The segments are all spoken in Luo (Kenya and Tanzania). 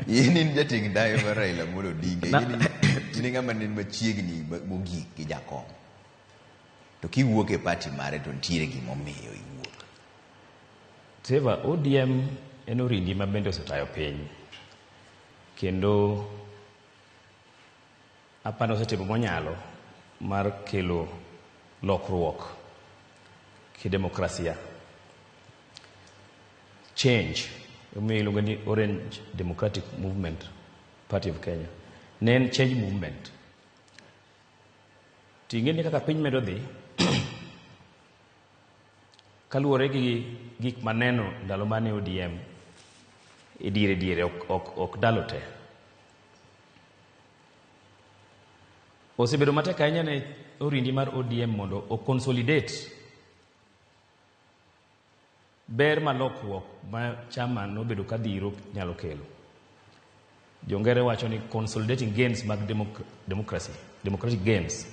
Yini jating dai mara ila mulo dinge. Yini ngama nin machiegni mogik gi jakom. To kiwuok e party mare to ntiere gimomiyo iwuok. Seva ODM en orindi ma bende osetayo piny. Kendo apano osetimo monyalo mar kelo lokruok ki demokrasia. Change. Iluongo ni Orange Democratic Movement Party of Kenya. Nen change movement. Tingeni kaka piny medo dhi kaluwore gi gik maneno ndalo mane ODM diere ok ndalo te. Osebedo matek ahinya ne orindi mar ODM mondo o consolidate ber malokruok ma chama nobedo kadhiro nyalo kelo. Jongere wacho ni consolidating gains mag democratic gains.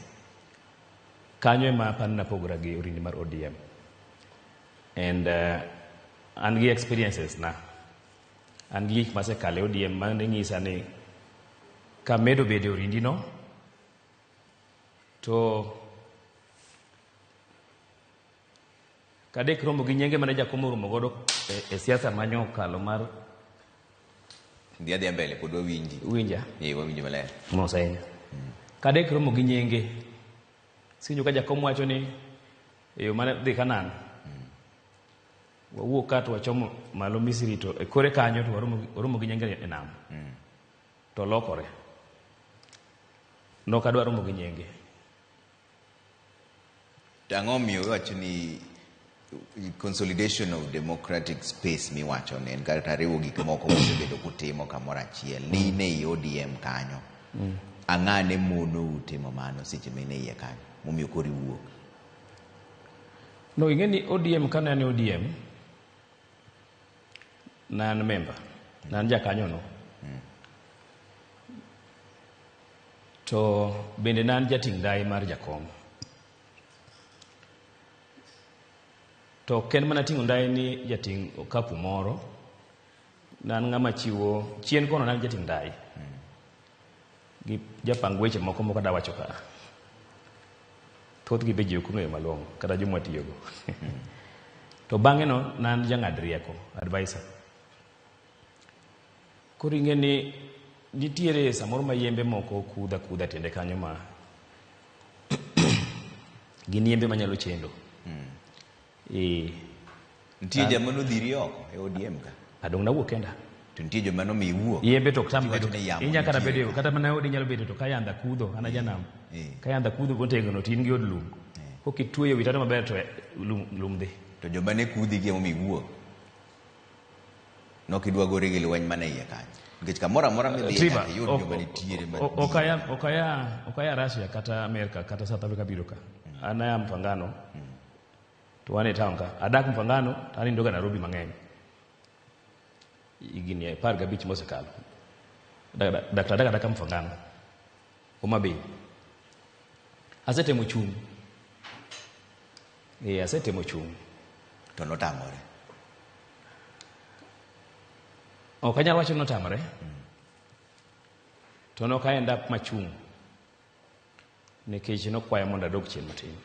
Kanyo ema panna pogra gi orindi mar ODM. And an gi experiences na. An gi gik masekale ODM mane ng'isa ni kamedo bede orindi no to kadek romo gi nyenge mane jakomo romo godo e siasa manyo kalo mar Dia mbele pod wawinji. Winja. Wawinji maler. Mosainya. Kadek romo gi nyenge. Sinjo ka jakomo wacho ni yo mane dhi Kanan. Wawuok ka to wachomo malo Misri to e kore kanyo to romo gi nyenge e nam. To lokore. No kadwa romo gi nyenge. Ang'o miyo wacho ni consolidation of democratic space miwacho ne en kata riwo gik moko mosebedo kutimo kamoro achiel ni ne ODM kanyo. Ang'ane mono utimo mano seche mene iye kanyo momiyo kori wuok. No, ingeni ODM kana ne ODM nan member nan jakanyo no. To bende nan jating dai mar jakom. To ken mana tingo ndai ni jating okapu moro nan ng'ama chiwo chien kono nan jating ndai gi japang weche moko moko da wacho ka thoth gi beji okung'eyo malong'o kata joma tiyogo. To bang'e no nan jang'ad rieko advisor. Koro ing'eni nitiere samoro ma yembe moko kudha tiende kanyo ma gin yembe manyalo chendo. Nitie joma nodhiri oko e ODM ka. Adong na wuok kenda. To nitie joma nomiyi wuok. Yembe to tam bedo. Inya kata bedo kata mana odi nyalo bedo to kayanda kudho ana janam. Kayanda kudho gotegno tin gi od lum. Kokitweyo witano maber to lum dhi. To joma ne kudhi gi momi wuok. Nokidwa gore gi lweny mane iye kanyo. Nikech kamoro amora midhi yud joma nitiere ma. Okaya Russia kata America kata South Africa biro ka. Ana Mpangano. To wane town ka adak Mpangano tani ndoga Nairobi mang'eny. Igini par gabich mosekalo. Daktari Mpangano. Homa Bay. Asetemo chung. Asetemo chung. To notamore. Okanyal wacho notamore. To nokaenda machung. Nikech nokwayo mondo adog chien matin.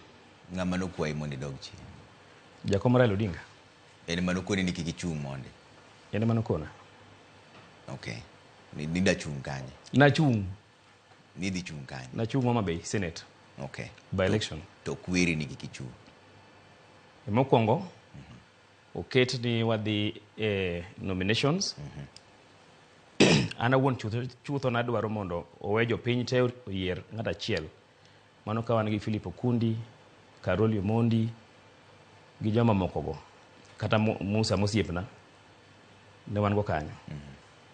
Ng'ama nokwayi mondo idog chien? Jakom Raila Odinga. En manokoni ni kik ichung' monde. En manokona. Okay. Nida chung kanye? Nachung. Nidhi chung kanye? Nachung Homa Bay Senate. Okay. By election. To kweri ni kik ichung'. Mokwongo oket ni wadhi nominations. Ana wuon chutho nadwaro mondo owe jopiny te oyier ng'at achiel. Mano ka wan gi Philip Okundi, Karoli Omondi gi joma moko go kata Musa Mosiepna ne wan go kanyo.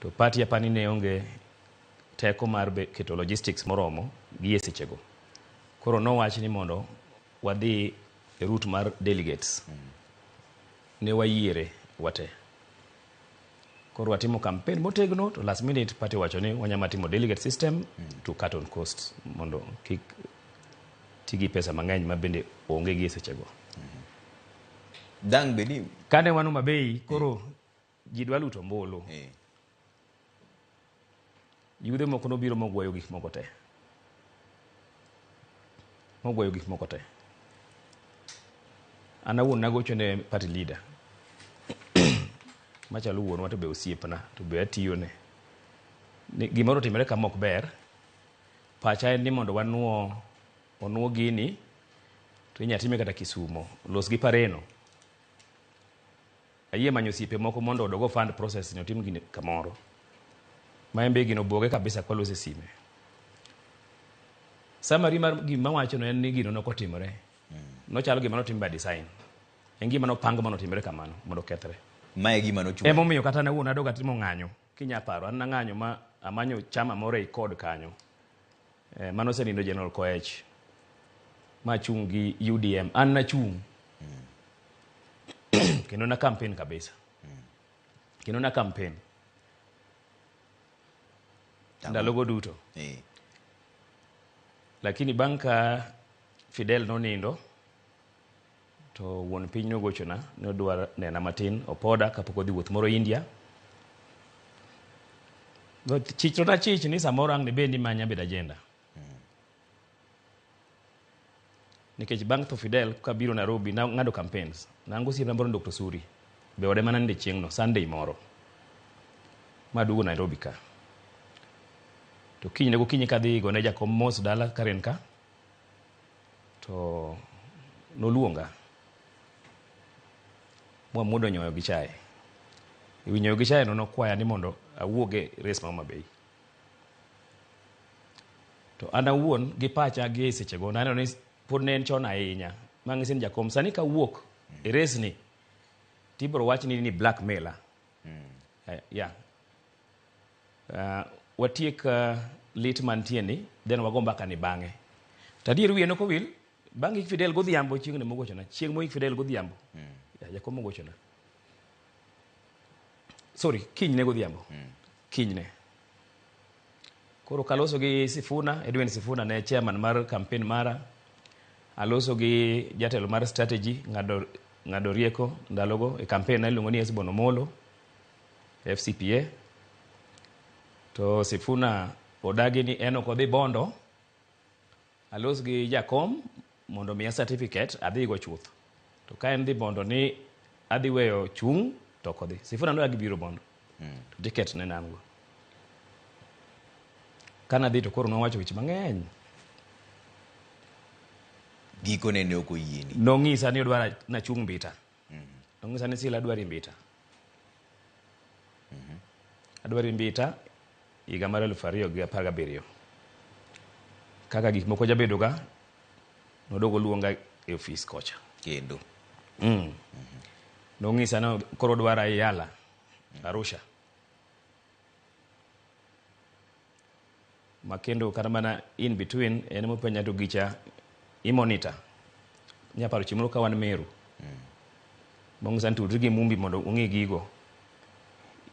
To party apani ne onge teko mar keto logistics moromo gi sechego. Koro no wach ni mondo wadhi e route mar delegates. Ne wayiere wate. Koro watimo campaign motegno to last minute party wacho ni wanyama timo delegate system to cut on costs mondo kik tigi pesa mang'eny ma bende onge gi sechego. Dang bedi kane wanu Homa Bay koro ji dwa luto mbolo. yudhe moko nobiro mogweyo gik moko te. An awuon nagocho ne party leader machalo wuonwa to be osiepna to be atiyone. Gimoro timore kama ok ber, pacha en ni mondo onuo gini to inya time kata Kisumo, los gi Pareno. Ayie manyo osiepe moko mondo odogo fund process ni otim gini kamoro. Maembe gino boge kabisa kwa lose sime. Samari mar gima wacho no en ni gino nokotimore. Nochalo gima notim by design. En gima nopang mondo otimre kamano mondo kethre. Mae gima nochuno. Emomiyo kata nawuon adoga timo ng'anyo. Kinya paro an ng'anyo ma amanyo chama moro e kod kanyo. Mano senindo General Koech. Ma chung gi UDM. An na chung. Kendo na campaign kabisa. Kendo na campaign. Ndalogo duto. Lakini banka Fidel nonindo to wuon piny nogochona nodwar nena matin opoda kapok odhi wuoth moro India. Chich to na chich ni samoro ang' ne bendi manya bed agenda. Nikech bang' to Fidel kabiro Nairobi na ng'ado campaigns. Nango siep namboro Dr. Suri. Be ode mana nde chieng' no Sunday moro. Madugo Nairobi ka. To kinyne gokinyi kadhi gone jakom mos dala Karen ka. To noluonga. Mwamudo nyoyo gi chae. Ewi nyoyo gi chae no nokwaya ni mondo awuoge res ma Homa Bay. To an awuon gi pacha gi seche go naneno ni pod ne en chon ahinya. Mang'isi ni jakom sani ka wuok e res ni tibro wach ni blackmailer. Watiek lit mantie ni then wago mbaka ni bang'e. Tadier wiye nokowil bang' Fidel godhiambo chieng' ne mogochona. Chieng' mo Fidel godhiambo. Jakom mogochona. Sorry, kinyne godhiambo. Kinyne. Koro kaloso gi Sifuna, Edwin Sifuna ne chairman mar campaign mara. Aloso gi jatelo mar strategy ng'ado rieko ndalogo e campaign na iluongo ni Esbon Omolo FCPA. To Sifuna odagi ni en ok odhi Bondo. Alos gi jakom mondo miya certificate adhi go chuth. To ka en dhi Bondo ni adhi weyo chung' to ok odhi. Sifuna nodagi biro Bondo. To ticket ne namgo. Kana dhi to koro nowacho weche mang'eny. Giko ne ok oyieni. Nong'isa ni odwara na chung' Mbita. Nong'isa ni sila adwari Mbita. Adwari Mbita higa mar 2017. Kaka gik moko jabedo ga nodogo luonga e office kocha. Kendo. Nong'isa no koro dwara Yala Arusha. Makendo kata mana in between en mopenya to gicha imonita. Nyaparo chimoro ka wan Meru. Nong'isa ni tudri gi Mumbi mondo ung'i gigo.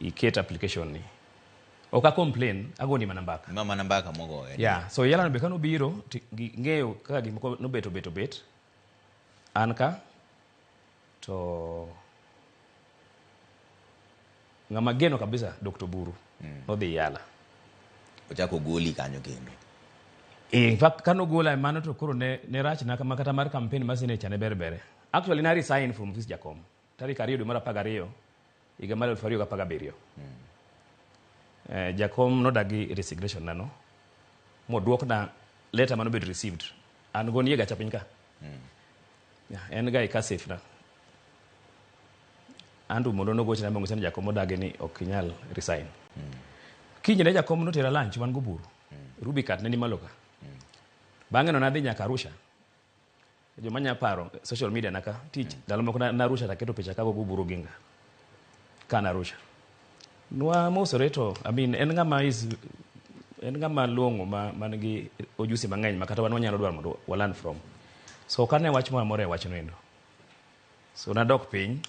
Iket application ni. Oka complain, agoni mana mbaka. Mana mbaka mogo. Yeah, so Yala no bekano biro ng'eyo kaka gimoko no bet. Anka to ng'ama geno kabisa Dr. Buru. Odhi Yala. Ochako goli kanyo kendo. In fact, kano gola mano to koro ne rach na kama kata mar campaign masine chane berbere. Actually, na resign from office jakom. Tarik 2 dwe mar 12 higa mar 2017. Jakom nodagi resignation nano. Moduok na letter mano bed received. An go niega chapiny ka. En ga ka safe na. Andu mondo no gochna mongo sen jakom odagi ni ok nyal resign. Kinyi ne jakom no tera lunch wan go Buru. Rubicat ne ni maloka. Bang'e no nadhi nyaka Arusha. Jo manya paro social media naka tich dalo moko na Arusha taketo picha kago go Buru ginga. Kana Arusha. Nwa mosoreto, I mean, en ngama longo man gi ojusi mang'eny makata wan wanyalo dwaro mondo walan from. So kane wach moro amora wach noendo. So nadok piny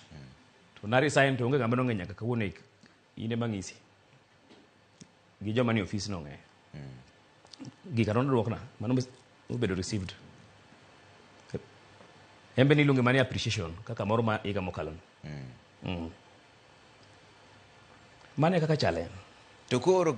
to na resign to onge gamba no ng'enya kaka wuone ine mang'isi. Gi joma ni office no ng'e. Gika no duokna mano bedo received. Embe ni lungi mani appreciation kaka moro ma iga mokalo. Mane kaka challenge. To koro